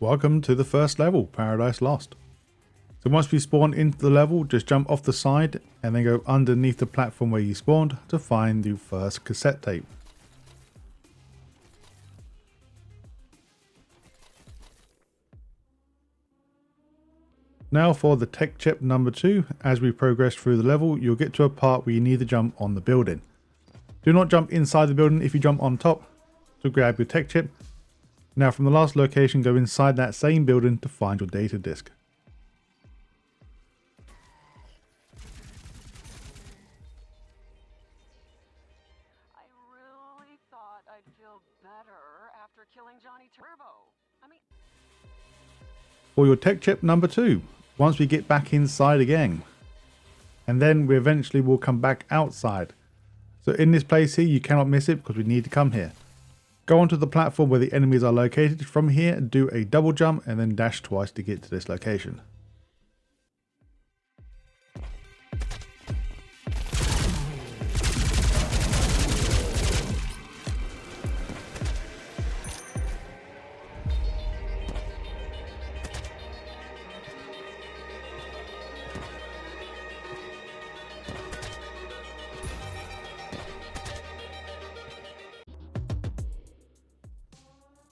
Welcome to the first level, Paradise Lost. So once we spawn into the level, just jump off the side and then go underneath the platform where you spawned to find the first cassette tape. Now for the tech chip number 2, as we progress through the level, you'll get to a part where you need to jump on the building. Do not jump inside the building if you jump on top to grab your tech chip. Now from the last location, go inside that same building to find your data disk. I really thought I'd feel better after killing Johnny Turbo. For your tech chip number 2, once we get back inside again, and then we eventually will come back outside. So in this place here, you cannot miss it because we need to come here. Go onto the platform where the enemies are located. From here, do a double jump and then dash twice to get to this location.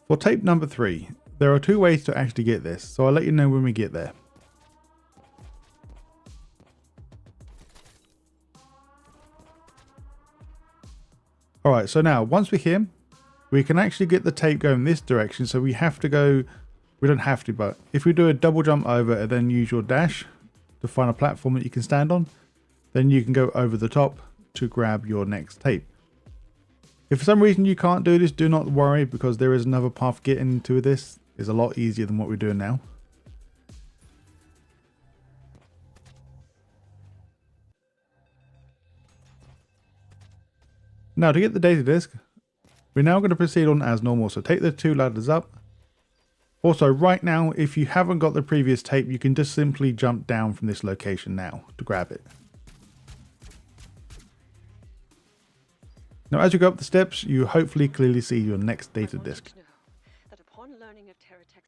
For tape number 3, there are 2 ways to actually get this, so I'll let you know when we get there. Alright, so now once we're here, we can actually get the tape going this direction, so we have to go, we don't have to, but if we do a double jump over and then use your dash to find a platform that you can stand on, then you can go over the top to grab your next tape. If for some reason you can't do this, do not worry, because there is another path getting into this. It's a lot easier than what we're doing now. Now to get the data disk, we're now going to proceed on as normal. So take the 2 ladders up. Also right now, if you haven't got the previous tape, you can just simply jump down from this location now to grab it. Now as you go up the steps, you hopefully clearly see your next data disk. That upon learning of Teratek.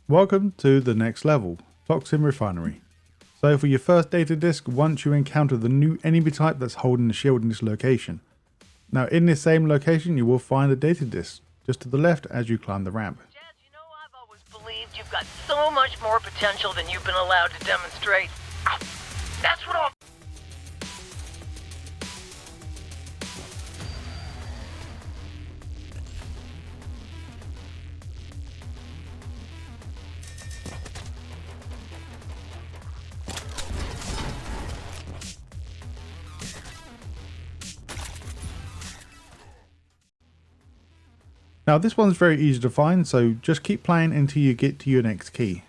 Welcome to the next level, Toxin Refinery. So for your first data disk, once you encounter the new enemy type that's holding the shield in this location. Now in this same location you will find a data disk, just to the left as you climb the ramp. Jazz, you know, I've always believed you've got so much more potential than you've been allowed to demonstrate. Ow. That's what I'll... Now this one's very easy to find, so just keep playing until you get to your next key.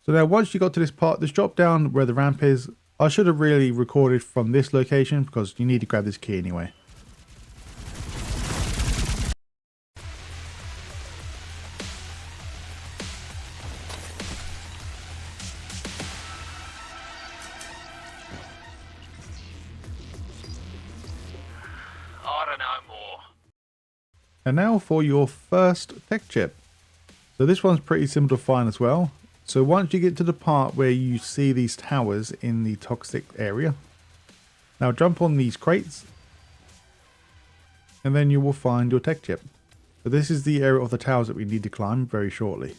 So now once you got to this part, this drop down where the ramp is, I should have really recorded from this location because you need to grab this key anyway. I don't know more. And now for your first tech chip. So this one's pretty simple to find as well. So once you get to the part where you see these towers in the toxic area, now jump on these crates and then you will find your tech chip. So this is the area of the towers that we need to climb very shortly.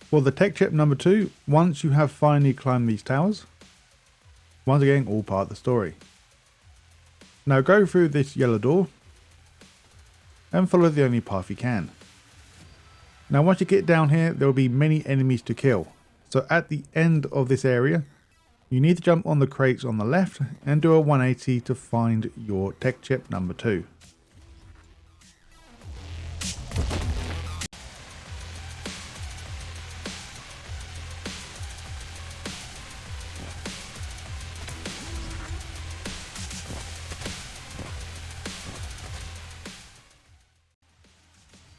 For the tech chip number 2, once you have finally climbed these towers, once again all part of the story. Now go through this yellow door and follow the only path you can. Now once you get down here, there will be many enemies to kill. So at the end of this area, you need to jump on the crates on the left and do a 180 to find your tech chip number 2.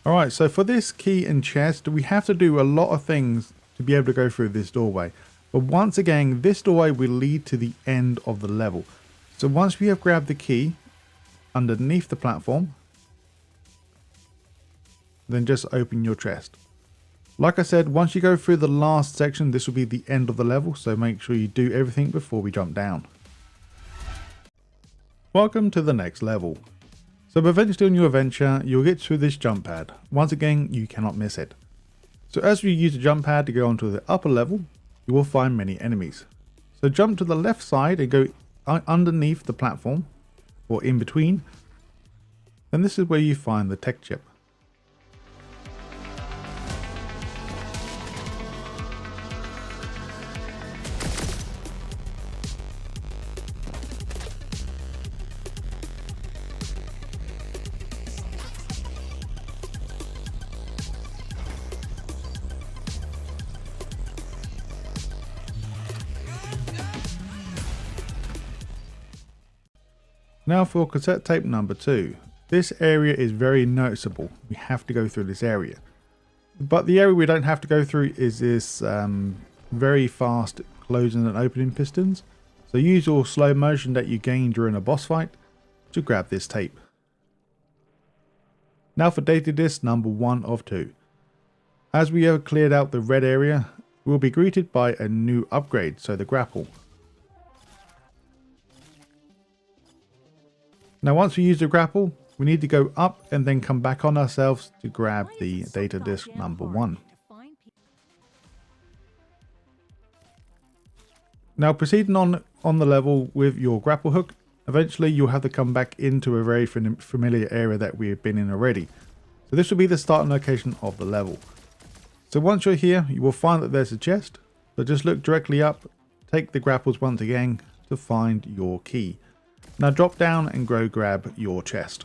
Alright, so for this key and chest, we have to do a lot of things to be able to go through this doorway. But once again, this doorway will lead to the end of the level. So once we have grabbed the key underneath the platform, then just open your chest. Like I said, once you go through the last section, this will be the end of the level, so make sure you do everything before we jump down. Welcome to the next level. So eventually on your adventure, you'll get through this jump pad. Once again, you cannot miss it. So as we use the jump pad to go onto the upper level, you will find many enemies. So jump to the left side and go underneath the platform, or in between. Then this is where you find the tech chip. Now for cassette tape number 2. This area is very noticeable. We have to go through this area. But the area we don't have to go through is this very fast closing and opening pistons. So use your slow motion that you gain during a boss fight to grab this tape. Now for data disc number 1 of 2. As we have cleared out the red area, we'll be greeted by a new upgrade, so the grapple. Now once we use the grapple, we need to go up and then come back on ourselves to grab the data disc number 1. Now proceeding on the level with your grapple hook, eventually you'll have to come back into a very familiar area that we have been in already. So this will be the starting location of the level. So once you're here, you will find that there's a chest, but just look directly up, take the grapples once again to find your key. Now drop down and go grab your chest.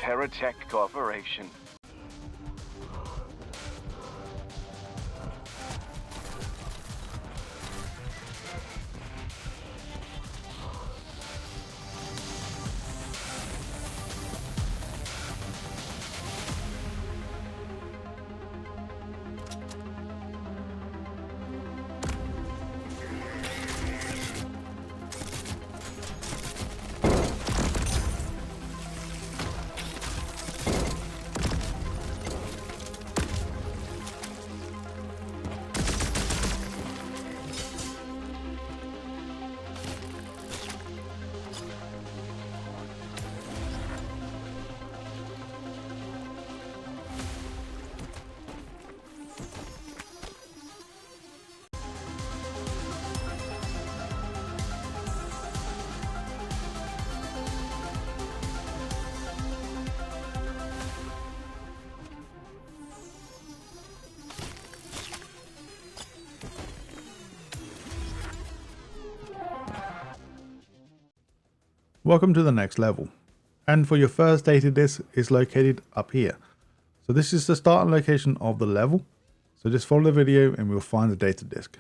Teratek Corporation. Welcome to the next level, and for your first data disk is located up here. So this is the starting location of the level, so just follow the video and we'll find the data disk.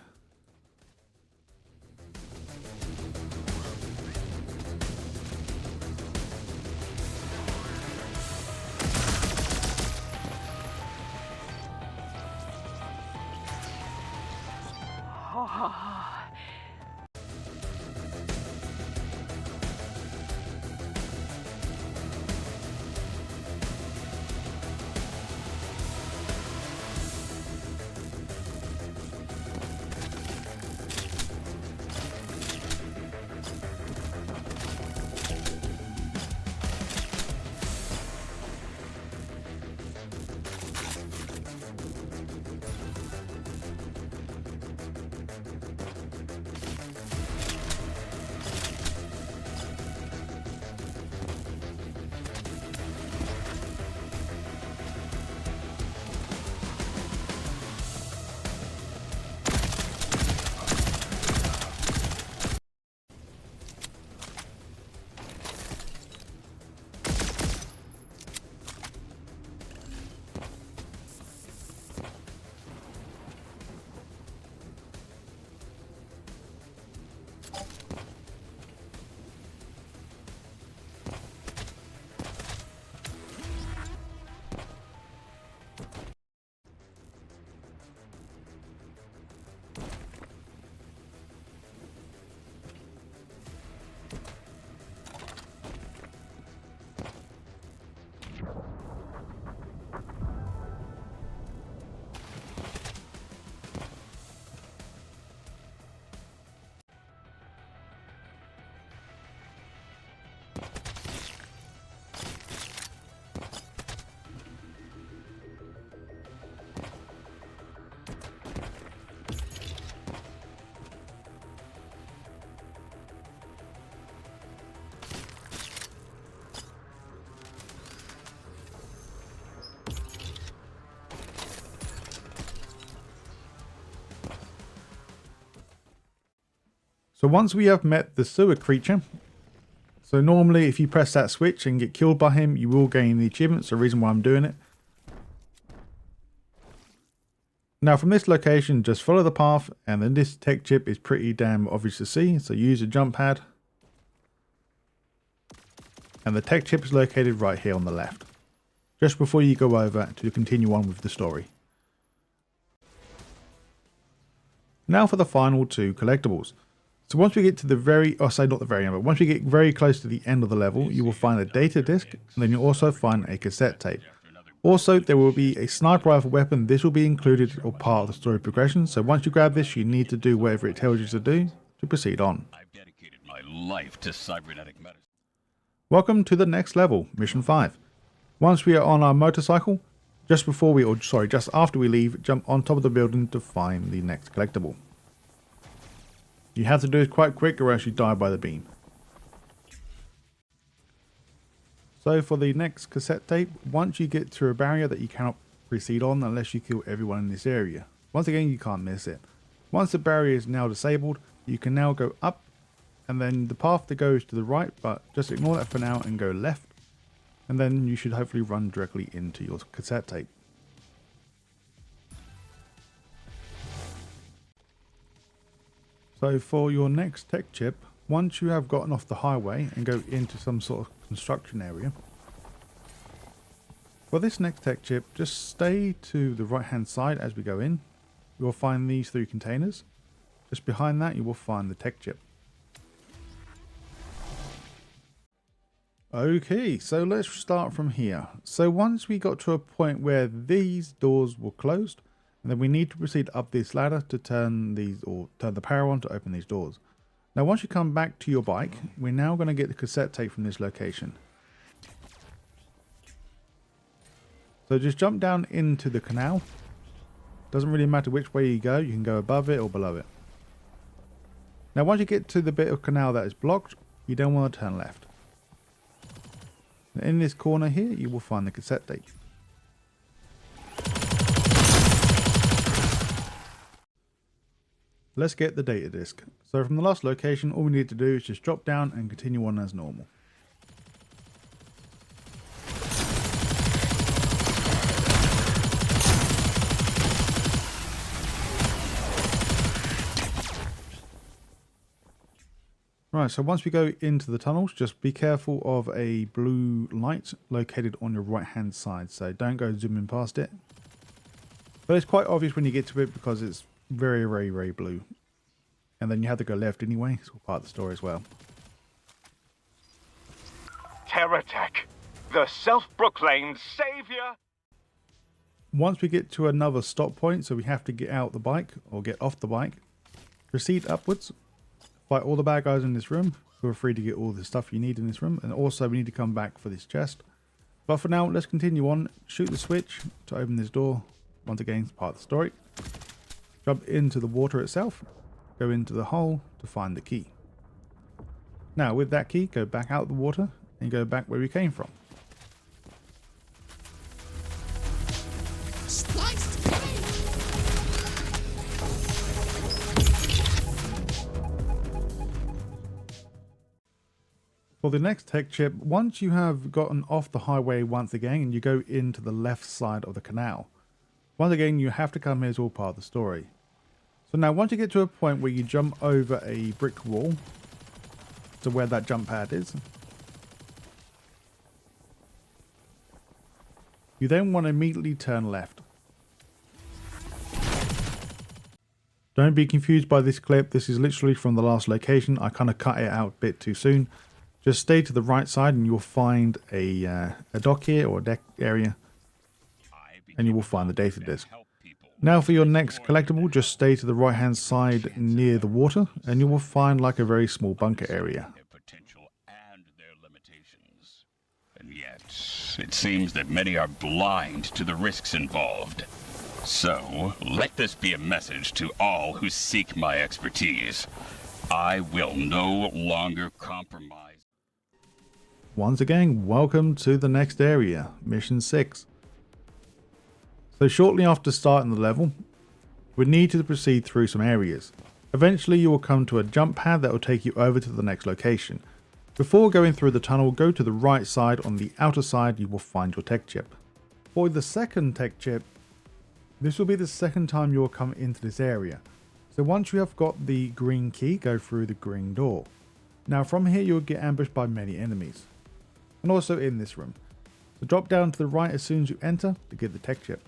So once we have met the sewer creature, so normally if you press that switch and get killed by him, you will gain the achievement. So the reason why I'm doing it. Now from this location, just follow the path, and then this tech chip is pretty damn obvious to see. So use a jump pad. And the tech chip is located right here on the left, just before you go over to continue on with the story. Now for the final two collectibles. So once we get to the but once we get very close to the end of the level, you will find a data disk, and then you'll also find a cassette tape. Also, there will be a sniper rifle weapon. This will be included or part of the story progression. So once you grab this, you need to do whatever it tells you to do to proceed on. I've dedicated my life to cybernetic medicine. Welcome to the next level, Mission 5. Once we are on our motorcycle, just after we leave, jump on top of the building to find the next collectible. You have to do it quite quick or else you die by the beam. So for the next cassette tape, once you get to a barrier that you cannot proceed on unless you kill everyone in this area. Once again, you can't miss it. Once the barrier is now disabled, you can now go up, and then the path that goes to the right, but just ignore that for now and go left. and then you should hopefully run directly into your cassette tape. So for your next tech chip, once you have gotten off the highway and go into some sort of construction area, for this next tech chip, just stay to the right hand side as we go in. You will find these 3 containers. Just behind that you will find the tech chip. Okay, so let's start from here. So once we got to a point where these doors were closed, and then we need to proceed up this ladder to turn these, or turn the power on to open these doors. Now once you come back to your bike, we're now going to get the cassette tape from this location. So just jump down into the canal. Doesn't really matter which way you can go above it or below it. Now once you get to the bit of canal that is blocked, you don't want to turn left. In this corner here, you will find the cassette tape. Let's get the data disk. So from the last location, all we need to do is just drop down and continue on as normal. Right, so once we go into the tunnels, just be careful of a blue light located on your right hand side, so don't go zooming past it. But it's quite obvious when you get to it because it's very, very, very blue. And then you have to go left anyway, it's all part of the story as well. Teratek, the self-proclaimed savior. Once we get to another stop point, so we have to get out the bike or get off the bike, proceed upwards. Fight all the bad guys in this room. Feel free to get all the stuff you need in this room. And also we need to come back for this chest. But for now, let's continue on. Shoot the switch to open this door. Once again, it's part of the story. Jump into the water itself. Go into the hole to find the key. Now with that key, go back out the water and go back where we came from. For the next tech chip, once you have gotten off the highway once again and you go into the left side of the canal, once again you have to come here, it's all part of the story. So now once you get to a point where you jump over a brick wall to where that jump pad is, you then want to immediately turn left. Don't be confused by this clip, this is literally from the last location. I kind of cut it out a bit too soon. Just stay to the right side and you'll find a dock here, or a deck area, and you will find the data disk. Now for your next collectible, just stay to the right hand side near the water and you will find like a very small bunker area. And yet, it seems that many are blind to the risks involved. So, let this be a message to all who seek my expertise. I will no longer compromise. Once again, welcome to the next area, Mission 6. So shortly after starting the level, we need to proceed through some areas. Eventually you will come to a jump pad that will take you over to the next location. Before going through the tunnel, go to the right side. On the outer side you will find your tech chip. For the second tech chip, this will be the second time you will come into this area. So once you have got the green key, go through the green door. Now from here you will get ambushed by many enemies. And also in this room. So drop down to the right as soon as you enter to get the tech chip.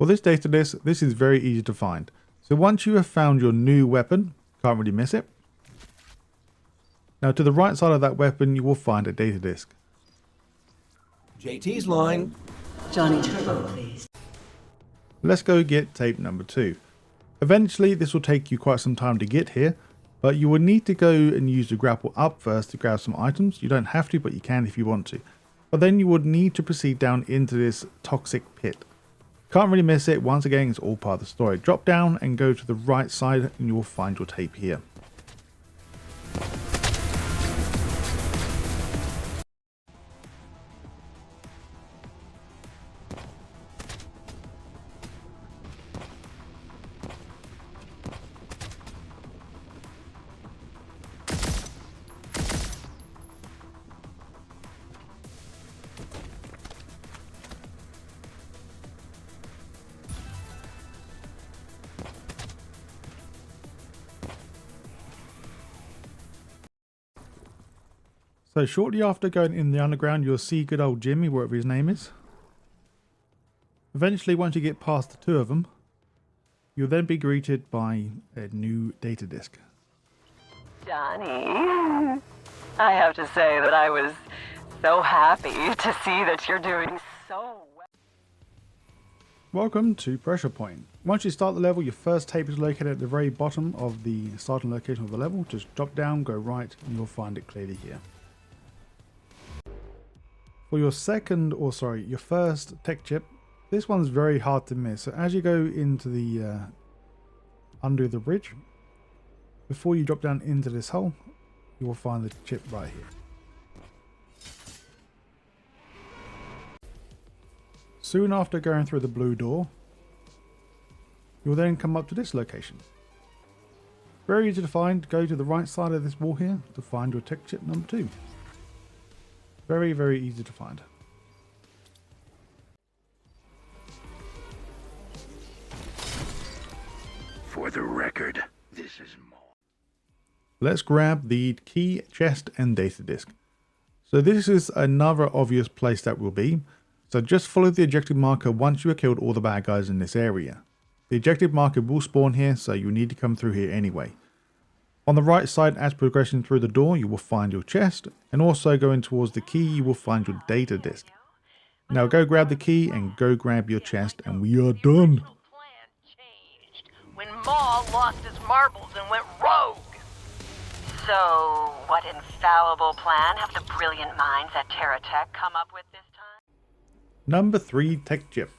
For this data disk, this is very easy to find. So once you have found your new weapon, can't really miss it. Now to the right side of that weapon, you will find a data disk. JT's line. Johnny Turbo, please. Let's go get tape number 2. Eventually, this will take you quite some time to get here, but you will need to go and use the grapple up first to grab some items. You don't have to, but you can if you want to. But then you would need to proceed down into this toxic pit. Can't really miss it. Once again, it's all part of the story. Drop down and go to the right side and you will find your tape here. So shortly after going in the underground, you'll see good old Jimmy, whatever his name is. Eventually, once you get past the two of them, you'll then be greeted by a new data disk. Johnny, I have to say that I was so happy to see that you're doing so well. Welcome to Pressure Point. Once you start the level, your first tape is located at the very bottom of the starting location of the level. Just drop down, go right, and you'll find it clearly here. For your your first tech chip, this one's very hard to miss. So as you go into the under the bridge, before you drop down into this hole, you will find the chip right here. Soon after going through the blue door, you'll then come up to this location. Very easy to find. Go to the right side of this wall here to find your tech chip number 2. Very, very easy to find. For the record, this is more. Let's grab the key, chest, and data disk. So this is another obvious place that will be. So just follow the objective marker once you have killed all the bad guys in this area. The objective marker will spawn here, so you need to come through here anyway. On the right side, as progressing through the door, you will find your chest, and also going towards the key, you will find your data disk. Now go grab the key and go grab your chest, and we are done. Plan changed when Maul lost his marbles and went rogue. So, what infallible plan have the brilliant minds at Teratek come up with this time? Number 3 tech chip.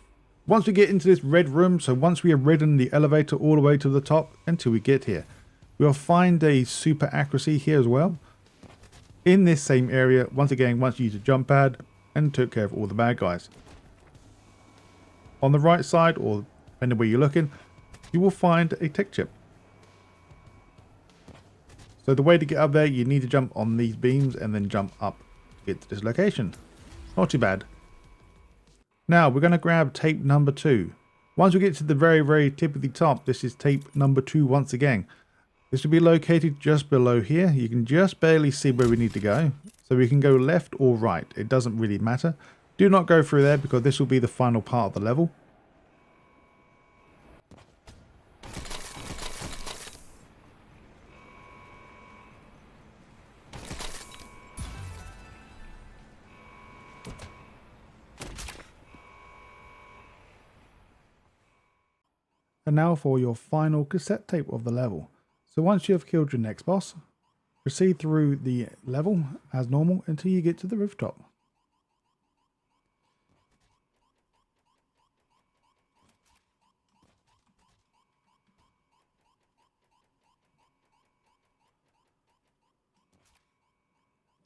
Once we get into this red room, so once we have ridden the elevator all the way to the top until we get here, we'll find a super accuracy here as well. In this same area, once again, once you use a jump pad and took care of all the bad guys. On the right side, or depending where you're looking, you will find a tech chip. So the way to get up there, you need to jump on these beams and then jump up to get to this location. Not too bad. Now we're going to grab tape number 2. Once we get to the very, very tip of the top, this is tape number 2 once again. This will be located just below here. You can just barely see where we need to go. So we can go left or right. It doesn't really matter. Do not go through there because this will be the final part of the level. And now for your final cassette tape of the level. So once you have killed your next boss, proceed through the level as normal until you get to the rooftop.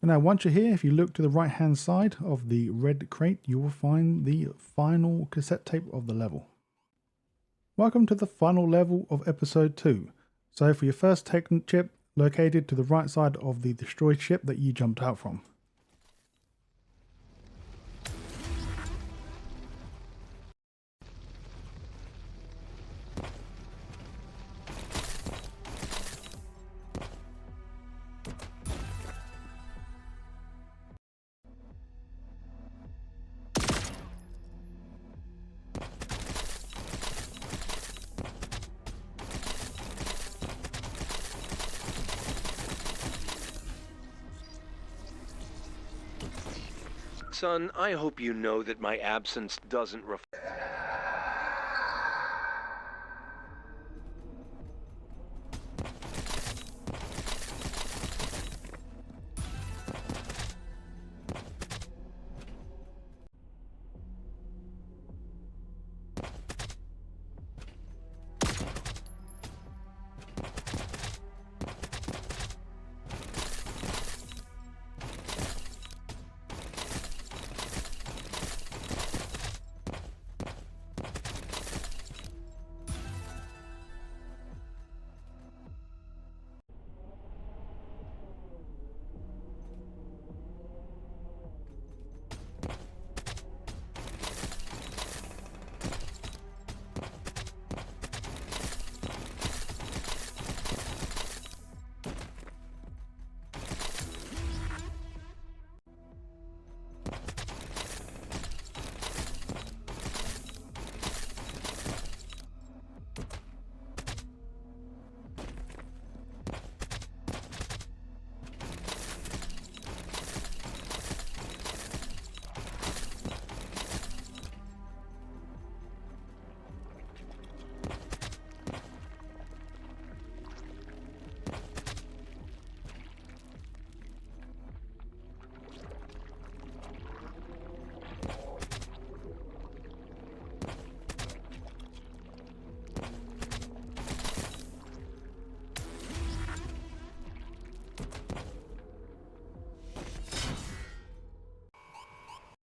And now once you're here, if you look to the right hand side of the red crate, you will find the final cassette tape of the level. Welcome to the final level of episode 2. So for your first tech chip, located to the right side of the destroyed ship that you jumped out from. Son, I hope you know that my absence doesn't reflect